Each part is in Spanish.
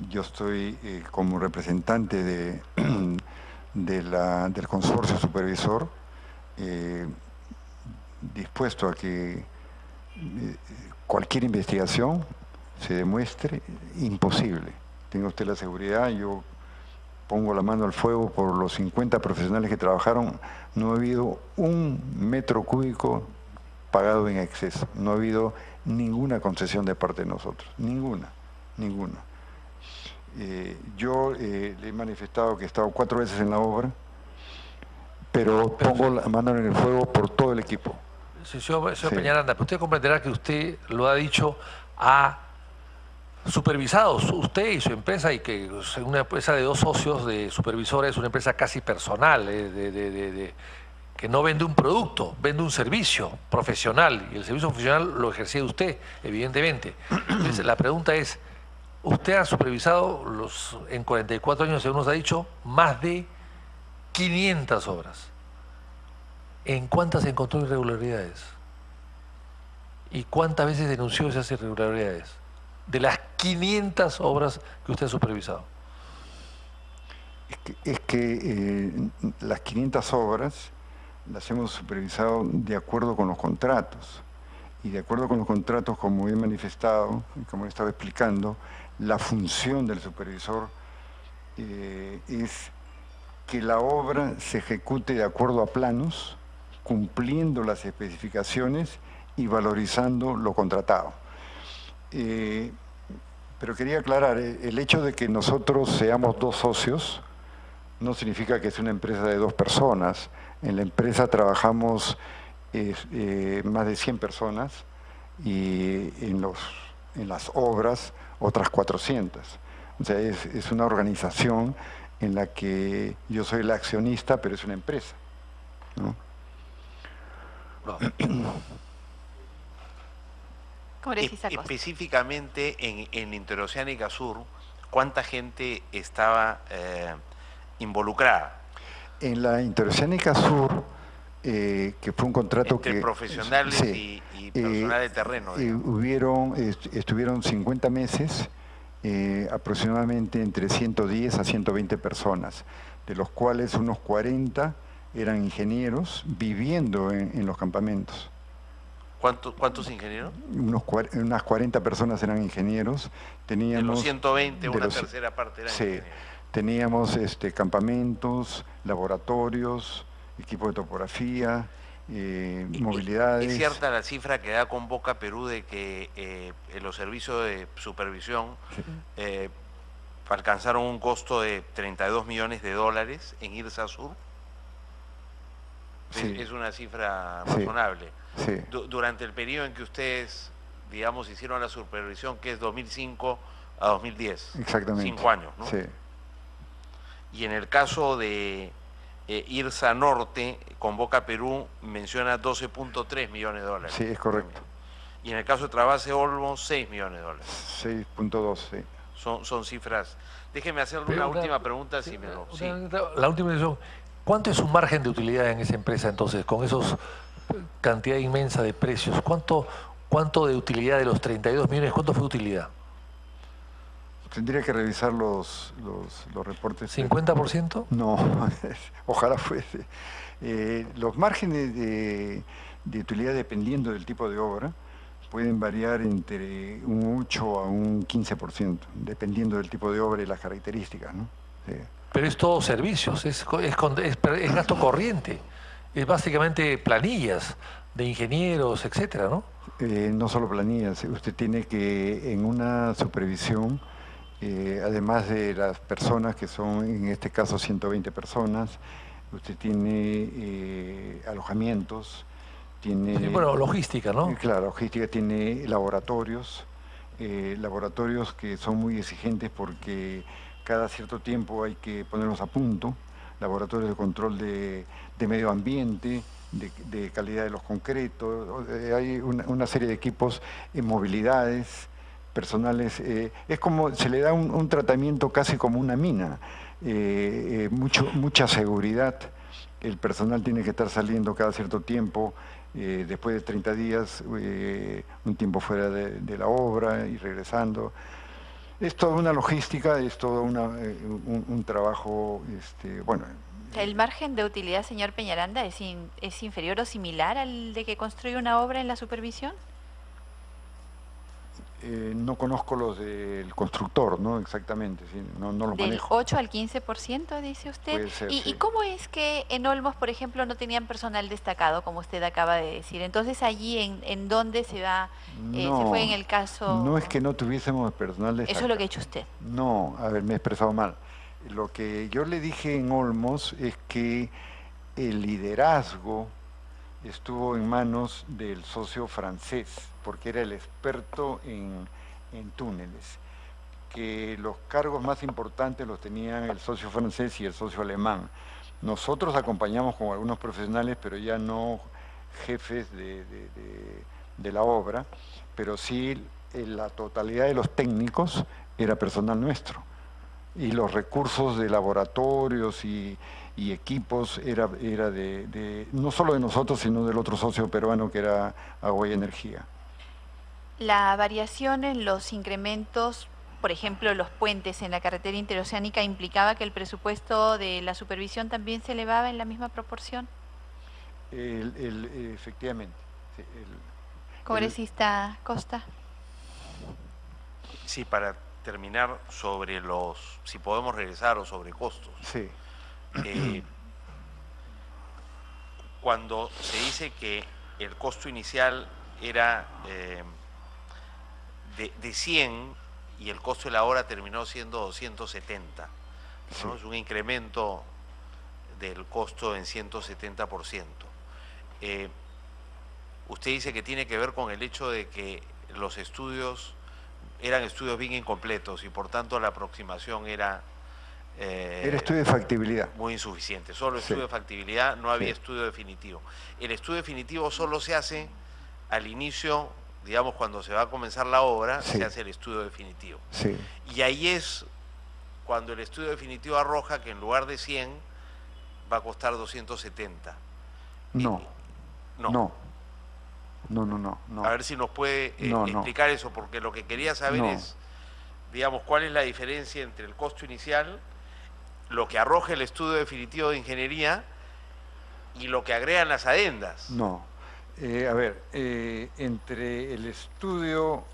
yo estoy como representante del consorcio supervisor, dispuesto a que cualquier investigación se demuestre imposible. Tenga usted la seguridad, yo pongo la mano al fuego por los 50 profesionales que trabajaron, no ha habido un metro cúbico pagado en exceso, no ha habido ninguna concesión de parte de nosotros, ninguna. Yo le he manifestado que he estado 4 veces en la obra, pero pongo la mano en el fuego por todo el equipo. Señor Peñaranda, usted comprenderá que usted lo ha dicho, ha supervisado usted y su empresa, y que una empresa de 2 socios de supervisores es una empresa casi personal, que no vende un producto, vende un servicio profesional, y el servicio profesional lo ejercía usted, evidentemente. Entonces, la pregunta es, usted ha supervisado en 44 años, según nos ha dicho, más de 500 obras. ¿En cuántas encontró irregularidades? ¿Y cuántas veces denunció esas irregularidades? De las 500 obras que usted ha supervisado. Es que las 500 obras las hemos supervisado de acuerdo con los contratos. Y de acuerdo con los contratos, como he manifestado, como he estado explicando, la función del supervisor es que la obra se ejecute de acuerdo a planos, cumpliendo las especificaciones y valorizando lo contratado. Pero quería aclarar, el hecho de que nosotros seamos 2 socios no significa que es una empresa de 2 personas. En la empresa trabajamos más de 100 personas y en las obras otras 400. O sea, es una organización en la que yo soy el accionista, pero es una empresa, ¿no? Específicamente en Interoceánica Sur, ¿cuánta gente estaba involucrada? En la Interoceánica Sur, que fue un contrato entre profesionales sí, y personal de terreno. Estuvieron 50 meses, aproximadamente entre 110 a 120 personas, de los cuales unos 40 eran ingenieros viviendo en los campamentos. ¿Cuántos ingenieros? Unas 40 personas eran ingenieros. Teníamos, de los 120, una tercera parte eran ingenieros. Teníamos campamentos, laboratorios, equipos de topografía, movilidades. ¿Es cierta la cifra que da Convoca Perú de que los servicios de supervisión alcanzaron un costo de $32 millones en IRSA Sur? Sí. Es una cifra razonable. Sí. Durante el periodo en que ustedes, digamos, hicieron la supervisión, que es 2005 a 2010. Exactamente. 5 años, ¿no? Sí. Y en el caso de IRSA Norte, Convoca Perú menciona $12.3 millones. Sí, es correcto. Y en el caso de Trabase Olmos, $6 millones. 6.2, sí. Son cifras. Déjeme hacerle una última pregunta. Si me lo, la última decisión. ¿Cuánto es su margen de utilidad en esa empresa entonces, con esos cantidad inmensa de precios? ¿Cuánto de utilidad de los 32 millones, cuánto fue utilidad? Tendría que revisar los reportes. ¿50%? No, ojalá fuese. Los márgenes de utilidad, dependiendo del tipo de obra, pueden variar entre un 8 a un 15%, dependiendo del tipo de obra y las características, ¿no? Sí. Pero es todo servicios, es gasto corriente, es básicamente planillas de ingenieros, etcétera, ¿no? No solo planillas, usted tiene que, en una supervisión, además de las personas, que son en este caso 120 personas, usted tiene alojamientos, tiene... Sí, bueno, logística, ¿no? Claro, logística, tiene laboratorios, laboratorios que son muy exigentes porque cada cierto tiempo hay que ponerlos a punto, laboratorios de control de medio ambiente, de calidad de los concretos, hay una serie de equipos en movilidades, personales, es como, se le da un tratamiento casi como una mina, mucha seguridad, el personal tiene que estar saliendo cada cierto tiempo, después de 30 días, un tiempo fuera de la obra y regresando. Es toda una logística, es todo un trabajo, bueno. ¿El margen de utilidad, señor Peñaranda, es inferior o similar al de que construye una obra en la supervisión? No conozco los del constructor, ¿no? Exactamente, sí, no los Del manejo. 8 al 15%, dice usted. Puede ser, ¿Y sí. cómo es que en Olmos, por ejemplo, no tenían personal destacado, como usted acaba de decir? Entonces, allí, ¿en dónde se va? Se fue en el caso... No es que no tuviésemos personal destacado. Eso es lo que ha hecho usted. No, a ver, me he expresado mal. Lo que yo le dije en Olmos es que el liderazgo estuvo en manos del socio francés, porque era el experto en túneles, que los cargos más importantes los tenían el socio francés y el socio alemán. Nosotros acompañamos con algunos profesionales, pero ya no jefes de la obra, pero sí la totalidad de los técnicos era personal nuestro. Y los recursos de laboratorios y equipos era no solo de nosotros, sino del otro socio peruano que era Agua y Energía. La variación en los incrementos, por ejemplo, los puentes en la carretera interoceánica, ¿implicaba que el presupuesto de la supervisión también se elevaba en la misma proporción? Efectivamente. Sí, Congresista Costa. Sí, para terminar sobre si podemos regresar o sobre costos. Sí. Cuando se dice que el costo inicial era de 100 y el costo de la hora terminó siendo 270, ¿no? Sí. Es un incremento del costo en 170%. Usted dice que tiene que ver con el hecho de que los estudios eran estudios bien incompletos y por tanto la aproximación era estudio de factibilidad. muy insuficiente. Solo Sí. estudio de factibilidad, no había Sí. estudio definitivo. El estudio definitivo solo se hace al inicio, digamos, cuando se va a comenzar la obra, Sí. se hace el estudio definitivo. Sí. Y ahí es cuando el estudio definitivo arroja que en lugar de 100 va a costar 270. No. No. No. No. A ver si nos puede explicar eso, porque lo que quería saber es, digamos, cuál es la diferencia entre el costo inicial, lo que arroja el estudio definitivo de ingeniería y lo que agregan las adendas. No. A ver, entre el estudio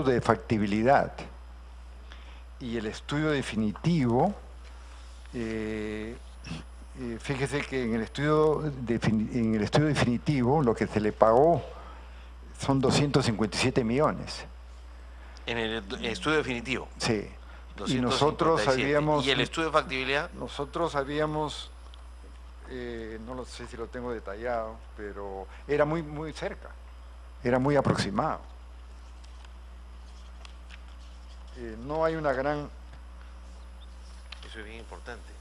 de factibilidad y el estudio definitivo, fíjese que en el estudio definitivo lo que se le pagó son 257 millones. En el estudio definitivo. Sí. 257. Y nosotros habíamos... ¿Y el estudio de factibilidad? Nosotros habíamos, no lo sé si lo tengo detallado, pero era muy cerca, era muy aproximado. No hay una gran... Eso es bien importante.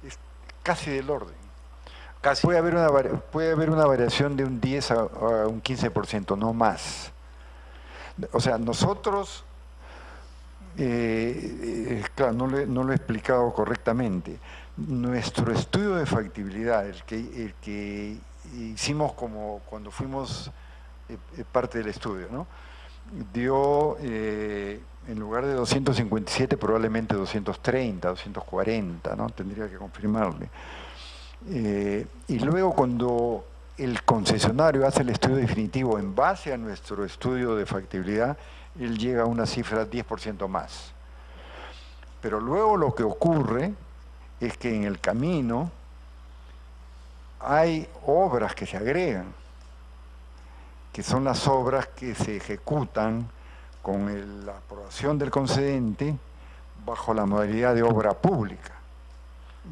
Es casi del orden. Casi. Puede haber una variación de un 10 a un 15%, no más. O sea, nosotros, claro, no lo he explicado correctamente. Nuestro estudio de factibilidad, el que hicimos como cuando fuimos parte del estudio, ¿no? Dio, en lugar de 257, probablemente 230, 240, ¿no? Tendría que confirmarle. Y luego cuando el concesionario hace el estudio definitivo en base a nuestro estudio de factibilidad, él llega a una cifra 10% más. Pero luego lo que ocurre es que en el camino hay obras que se agregan, que son las obras que se ejecutan con la aprobación del concedente bajo la modalidad de obra pública.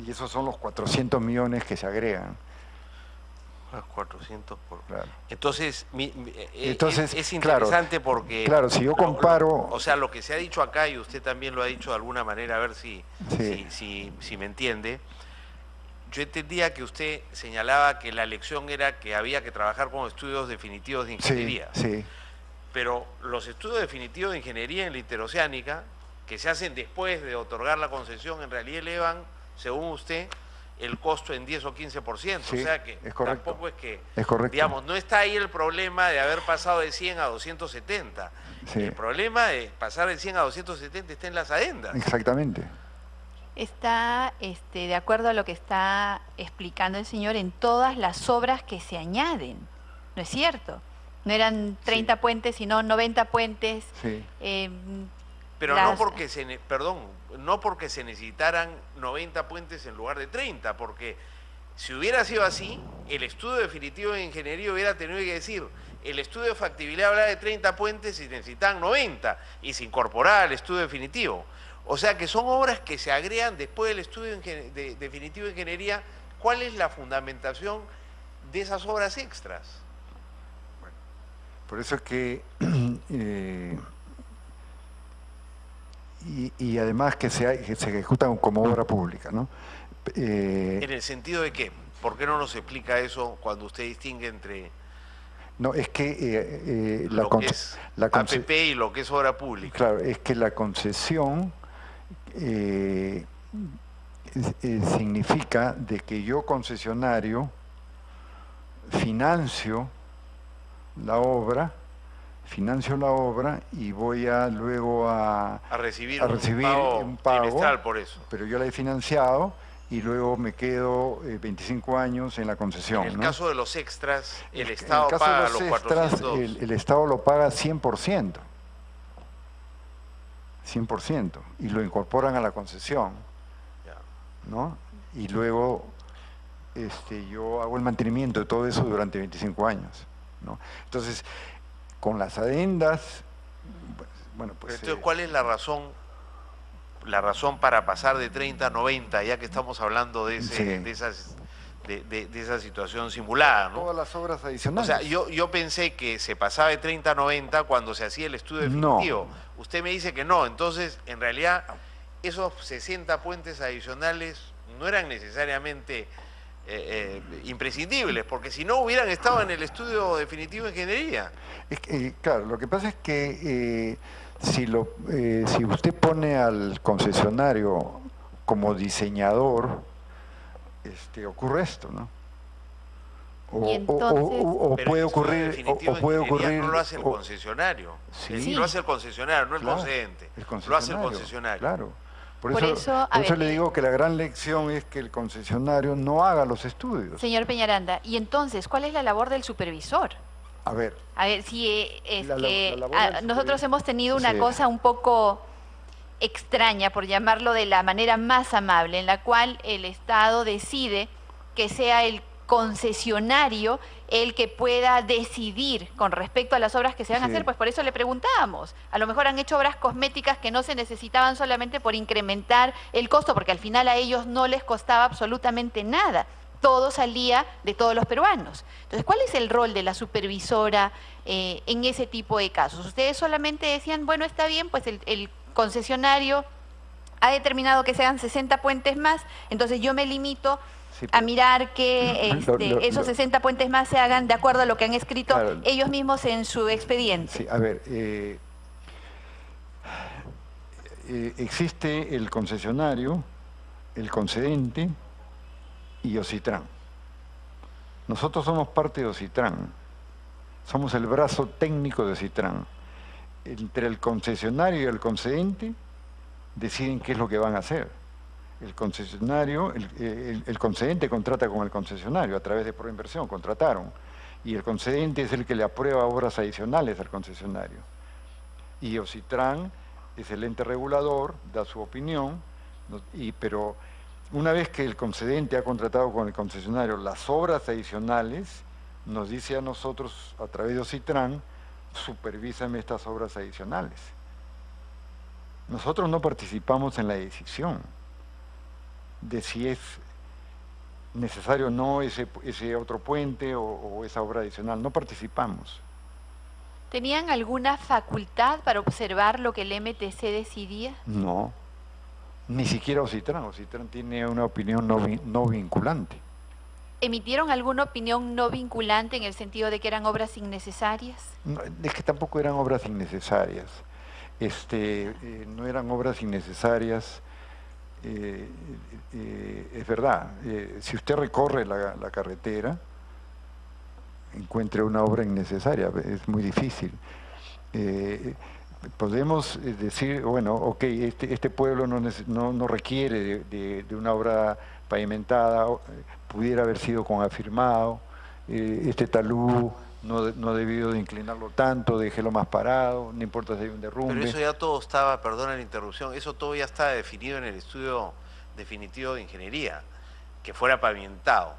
Y esos son los 400 millones que se agregan. 400 por... Claro. Entonces, es claro, interesante porque... Claro, si yo comparo... o sea, lo que se ha dicho acá, y usted también lo ha dicho de alguna manera, a ver si Sí. me entiende, Yo entendía que usted señalaba que la lección era que había que trabajar con estudios definitivos de ingeniería. Sí. Pero los estudios definitivos de ingeniería en la interoceánica, que se hacen después de otorgar la concesión, en realidad elevan, según usted, el costo en 10 o 15%. Sí, o sea que tampoco es que, digamos, no está ahí el problema de haber pasado de 100 a 270. Sí. El problema de pasar de 100 a 270 está en las adendas. Exactamente. Está, de acuerdo a lo que está explicando el señor, en todas las obras que se añaden, ¿no es cierto? No eran 30 puentes, sino 90 puentes. Sí. Pero no porque no porque se necesitaran 90 puentes en lugar de 30, porque si hubiera sido así, el estudio definitivo de ingeniería hubiera tenido que decir, el estudio de factibilidad hablaba de 30 puentes y necesitaban 90, y se incorporaba al estudio definitivo. O sea que son obras que se agregan después del estudio definitivo de ingeniería. ¿Cuál es la fundamentación de esas obras extras? Bueno, por eso es que... y además que se ejecutan como obra pública, ¿no? ¿En el sentido de qué? ¿Por qué no nos explica eso cuando usted distingue entre no, es que lo que es APP y lo que es obra pública? Claro, es que la concesión significa de que yo, concesionario, financio la obra y voy luego a recibir un pago trimestral por eso. Pero yo la he financiado y luego me quedo 25 años en la concesión. En el caso de los extras, el Estado paga los 402. El Estado lo paga 100%. 100%. Y lo incorporan a la concesión. ¿No? Y luego yo hago el mantenimiento de todo eso durante 25 años. ¿No? Entonces, con las adendas, bueno, pues... Entonces, ¿cuál es la razón para pasar de 30 a 90, ya que estamos hablando de esa situación simulada, ¿no? Todas las obras adicionales. O sea, yo pensé que se pasaba de 30 a 90 cuando se hacía el estudio definitivo. No. Usted me dice que no, entonces, en realidad, esos 60 puentes adicionales no eran necesariamente imprescindibles, porque si no hubieran estado en el estudio definitivo de ingeniería. Claro, lo que pasa es que si usted pone al concesionario como diseñador, ocurre esto, ¿no? O puede ocurrir... No lo hace el concesionario. Sí. Lo hace el concesionario, no el concedente. Lo hace el concesionario. Claro. Por eso le digo que la gran lección es que el concesionario no haga los estudios. Señor Peñaranda, y entonces, ¿cuál es la labor del supervisor? A ver, si nosotros hemos tenido una cosa un poco extraña, por llamarlo de la manera más amable, en la cual el Estado decide que sea el concesionario el que pueda decidir con respecto a las obras que se van a hacer, pues por eso le preguntábamos. A lo mejor han hecho obras cosméticas que no se necesitaban solamente por incrementar el costo, porque al final a ellos no les costaba absolutamente nada. Todo salía de todos los peruanos. Entonces, ¿cuál es el rol de la supervisora en ese tipo de casos? Ustedes solamente decían, bueno, está bien, pues el concesionario ha determinado que sean 60 puentes más, entonces yo me limito a mirar que esos 60 puentes más se hagan de acuerdo a lo que han escrito ellos mismos en su expediente. Sí, a ver, existe el concesionario, el concedente y Ocitran. Nosotros somos parte de Ocitran, somos el brazo técnico de Ocitran. Entre el concesionario y el concedente deciden qué es lo que van a hacer. El concesionario, el concedente contrata con el concesionario a través de Proinversión, contrataron, y el concedente es el que le aprueba obras adicionales al concesionario. Y Ocitran es el ente regulador, da su opinión, pero una vez que el concedente ha contratado con el concesionario las obras adicionales, nos dice a nosotros, a través de Ocitran, supervísame estas obras adicionales. Nosotros no participamos en la decisión de si es necesario o no ese otro puente o esa obra adicional. No participamos. ¿Tenían alguna facultad para observar lo que el MTC decidía? No, Ni siquiera Ocitran. Ocitran tiene una opinión no vinculante. ¿Emitieron alguna opinión no vinculante en el sentido de que eran obras innecesarias? No, es que tampoco eran obras innecesarias. No eran obras innecesarias. Es verdad, si usted recorre la carretera, encuentre una obra innecesaria, es muy difícil. Podemos decir, bueno, ok, este pueblo no requiere de una obra pavimentada, pudiera haber sido con afirmado, este talud no ha debido de inclinarlo tanto, déjelo más parado, no importa si hay un derrumbe. Pero eso ya todo estaba, perdona la interrupción, eso todo ya estaba definido en el estudio definitivo de ingeniería, que fuera pavimentado.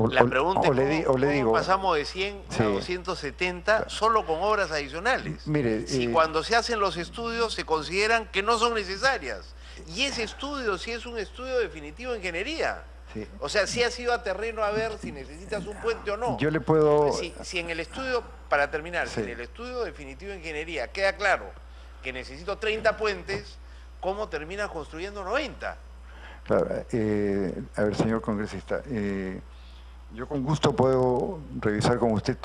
La pregunta es ¿cómo pasamos de 100 a 270 solo con obras adicionales? Mire, si cuando se hacen los estudios se consideran que no son necesarias. Y ese estudio sí es un estudio definitivo de ingeniería. Sí. O sea, sí has ido a terreno a ver si necesitas un puente o no. Yo le puedo... Si en el estudio, para terminar, si en el estudio definitivo de ingeniería queda claro que necesito 30 puentes, ¿cómo terminas construyendo 90? Claro, a ver, señor congresista, yo con gusto puedo revisar con usted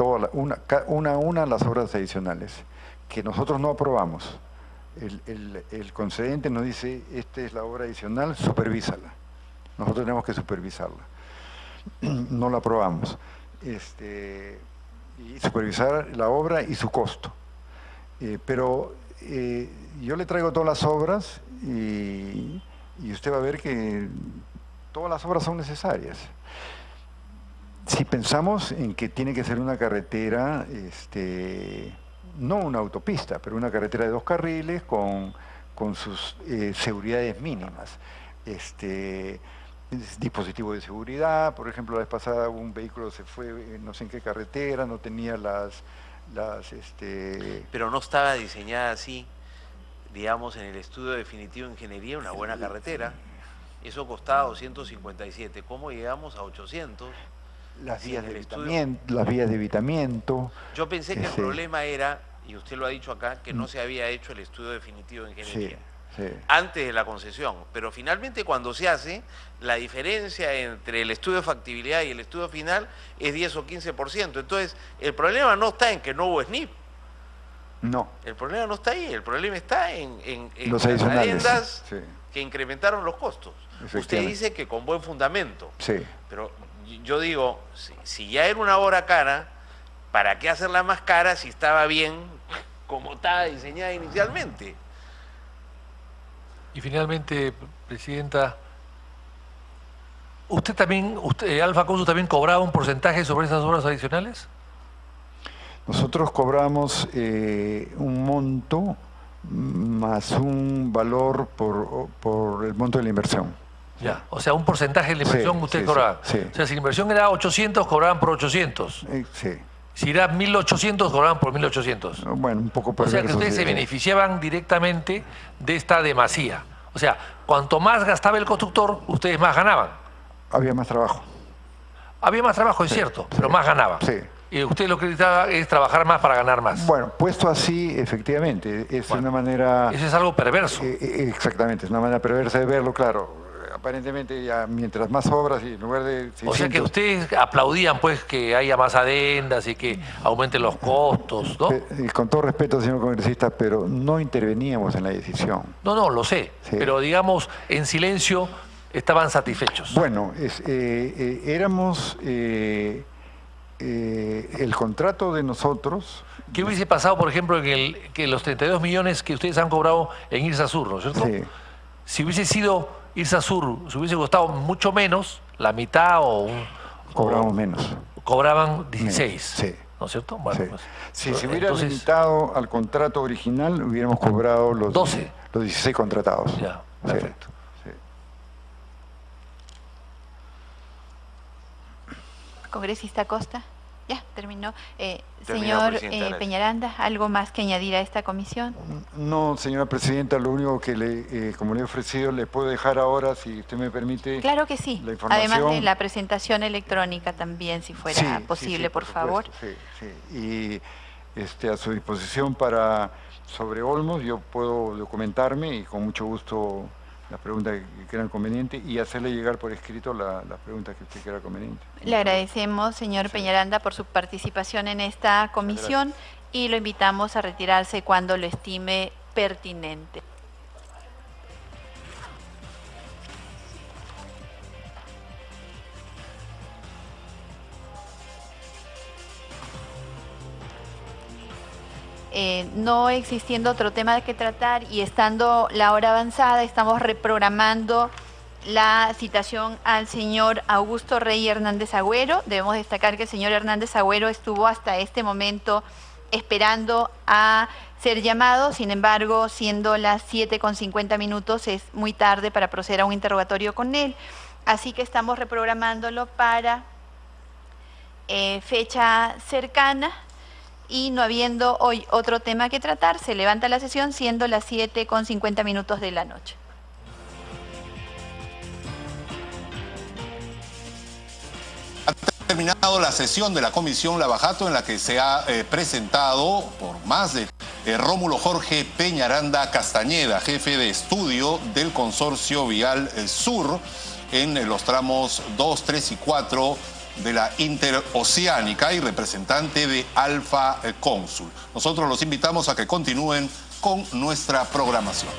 una las obras adicionales que nosotros no aprobamos. El concedente nos dice, esta es la obra adicional, supervísala. Nosotros tenemos que supervisarla. No la aprobamos. Y supervisar la obra y su costo. Pero yo le traigo todas las obras y usted va a ver que todas las obras son necesarias. Si pensamos en que tiene que ser una carretera, no una autopista, pero una carretera de 2 carriles con sus seguridades mínimas. Dispositivo de seguridad, por ejemplo, la vez pasada un vehículo se fue no sé en qué carretera, no tenía Pero no estaba diseñada así, digamos, en el estudio definitivo de ingeniería, una buena carretera. Eso costaba 257. ¿Cómo llegamos a 800? Las vías de evitamiento. Yo pensé que el problema era, y usted lo ha dicho acá, que no se había hecho el estudio definitivo de ingeniería. Sí. Antes de la concesión, pero finalmente cuando se hace, la diferencia entre el estudio de factibilidad y el estudio final es 10 o 15%. Entonces, el problema no está en que no hubo SNIP. No. El problema no está ahí, el problema está en las adendas que incrementaron los costos. Usted dice que con buen fundamento. Sí. Pero yo digo, si ya era una obra cara, ¿para qué hacerla más cara si estaba bien como estaba diseñada inicialmente? Y finalmente, Presidenta, Alfa Consus también cobraba un porcentaje sobre esas obras adicionales? Nosotros cobramos un monto más un valor por el monto de la inversión. Ya, o sea, un porcentaje de la inversión usted cobraba. Sí. O sea, si la inversión era 800, cobraban por 800. Sí. Si era 1.800, cobraban por 1.800. Bueno, un poco perverso. O sea que ustedes se beneficiaban directamente de esta demasía. O sea, cuanto más gastaba el constructor, ustedes más ganaban. Había más trabajo. Había más trabajo, es cierto, pero más ganaban. Sí. Y usted lo que necesitaba es trabajar más para ganar más. Bueno, puesto así, efectivamente, es una manera... Eso es algo perverso. Exactamente, es una manera perversa de verlo, claro. Aparentemente ya mientras más obras y en lugar de 600... O sea que ustedes aplaudían pues que haya más adendas y que aumenten los costos, ¿no? Con todo respeto, señor congresista, pero no interveníamos en la decisión. No, lo sé, pero digamos en silencio estaban satisfechos. Bueno, éramos... el contrato de nosotros... ¿Qué hubiese pasado, por ejemplo, en que los 32 millones que ustedes han cobrado en Irsa Sur, ¿no es cierto? Sí. Si hubiese sido Irsa Sur, si hubiese costado mucho menos, la mitad Cobramos menos. Cobraban 16, menos. Sí. ¿no es cierto? Bueno, sí. Pues, si se hubiera limitado al contrato original, hubiéramos cobrado los 12. Los 16 contratados. Ya, perfecto. Sí. Congresista Costa. Ya, terminó. Señor Peñaranda, ¿algo más que añadir a esta comisión? No, señora Presidenta, lo único que, como le he ofrecido, le puedo dejar ahora, si usted me permite. Claro que sí. La información. Además de la presentación electrónica también, si fuera posible, por favor. Sí. Y a su disposición sobre Olmos, yo puedo documentarme y con mucho gusto las preguntas que crean convenientes y hacerle llegar por escrito las preguntas que usted crea conveniente. Le agradecemos, señor Peñaranda, por su participación en esta comisión y lo invitamos a retirarse cuando lo estime pertinente. No existiendo otro tema que tratar y estando la hora avanzada, estamos reprogramando la citación al señor Augusto Rey Hernández Agüero. Debemos destacar que el señor Hernández Agüero estuvo hasta este momento esperando a ser llamado, sin embargo, siendo las 7:50 es muy tarde para proceder a un interrogatorio con él, así que estamos reprogramándolo para fecha cercana. Y no habiendo hoy otro tema que tratar, se levanta la sesión siendo las 7:50 de la noche. Ha terminado la sesión de la Comisión Lavajato en la que se ha presentado por más de Rómulo Jorge Peñaranda Castañeda, jefe de estudio del Consorcio Vial Sur en los tramos 2, 3 y 4 de la Interoceánica y representante de Alfa Cónsul. Nosotros los invitamos a que continúen con nuestra programación.